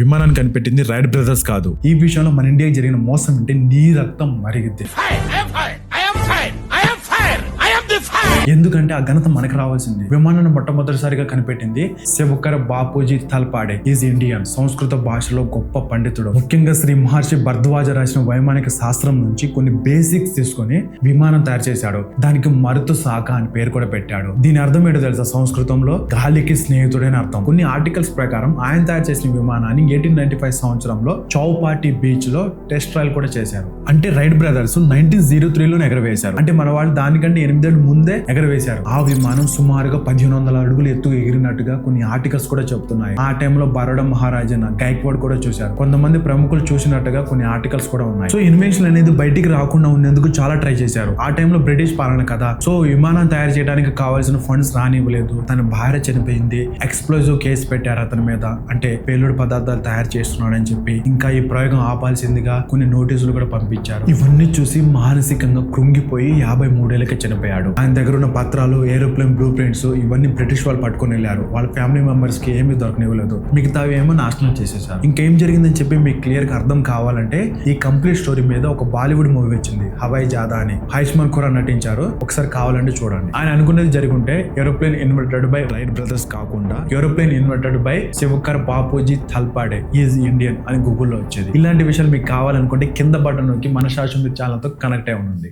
విమానాన్ని కనిపెట్టింది right brothers కాదు. ఈ విషయంలో మన ఇండియాకి జరిగిన మోసం అంటే నీ రక్తం మరిగిద్ది. ఎందుకంటే ఆ ఘనత మనకు రావాల్సింది. విమానాన్ని మొట్టమొదటిసారిగా కనిపెట్టింది శివకర్ బాపూజీ తల్పాడే. Is Indian. సంస్కృత భాషలో గొప్ప పండితుడు. ముఖ్యంగా శ్రీ మహర్షి భరద్వాజ రాసిన వైమానిక శాస్త్రం నుంచి కొన్ని బేసిక్స్ తీసుకొని విమానం తయారు చేశాడు. దానికి మరుతు శాఖ అని పేరు కూడా పెట్టాడు. దీని అర్థం ఏంటో తెలుసా? సంస్కృతంలో గాలికి స్నేహితుడని అర్థం. కొన్ని ఆర్టికల్స్ ప్రకారం ఆయన తయారు చేసిన విమానాన్ని 1895 సంవత్సరంలో చౌపాటి బీచ్ లో టెస్ట్ ట్రయల్ కూడా చేశారు. అంటే రైట్ బ్రదర్స్ 1903లో ఎగరవేశారు. అంటే మన వాళ్ళు దానికంటే 8 ఏళ్ల ముందే ఎగరవేశారు. ఆ విమానం సుమారుగా 1500 అడుగులు ఎత్తు ఎగిరినట్టుగా కొన్ని ఆర్టికల్స్ కూడా చెప్తున్నాయి. ఆ టైంలో బరోడా మహారాజా గైక్వాడ్ కూడా చూశారు. కొంతమంది ప్రముఖులు చూసినట్టుగా కొన్ని ఆర్టికల్స్ కూడా ఉన్నాయి. సో ఇన్వెన్షన్ అనేది బయటికి రాకుండా ఉండేందుకు చాలా ట్రై చేశారు. ఆ టైంలో బ్రిటిష్ పాలన కదా, సో విమానం తయారు చేయడానికి కావాల్సిన ఫండ్స్ రానివ్వలేదు. తన భార్య చనిపోయింది. ఎక్స్ప్లోజివ్ కేసు పెట్టారు అతని మీద. అంటే పేలుడు పదార్థాలు తయారు చేస్తున్నాడని చెప్పి ఇంకా ఈ ప్రయోగం ఆపాల్సిందిగా కొన్ని నోటీసులు కూడా పంపించారు. ఇవన్నీ చూసి మానసికంగా కృంగిపోయి 53 ఏళ్ళకి చనిపోయాడు. ఆయన దగ్గర ఉన్న పత్రాలు, ఏరోప్లేన్ బ్లూ ప్రింట్స్ ఇవన్నీ బ్రిటిష్ వాళ్ళు పట్టుకుని వెళ్ళారు. వాళ్ళ ఫ్యామిలీ మెంబర్స్ కి ఏమీ దొరకనివ్వలేదు. మిగతావి ఏమో నాశనం చేసేసారు. ఇంకేం జరిగిందని చెప్పి మీకు క్లియర్ గా అర్థం కావాలంటే ఈ కంప్లీట్ స్టోరీ మీద ఒక బాలీవుడ్ మూవీ వచ్చింది, హవాయి జాదా అని. ఆయుష్మాన్ ఖురానా నటించారు. ఒకసారి కావాలంటే చూడండి. ఆయన అనుకునేది జరుగుంటే aeroplane invented by Wright brothers కాకుండా aeroplane invented by Shivkar Bapuji Talpade is Indian అని గూగుల్లో వచ్చేది. ఇలాంటి విషయాలు మీకు కావాలనుకుంటే కింద బటన్ నొక్కి మన శాశ్వత ఛానల్ తో కనెక్ట్ అయి ఉంది.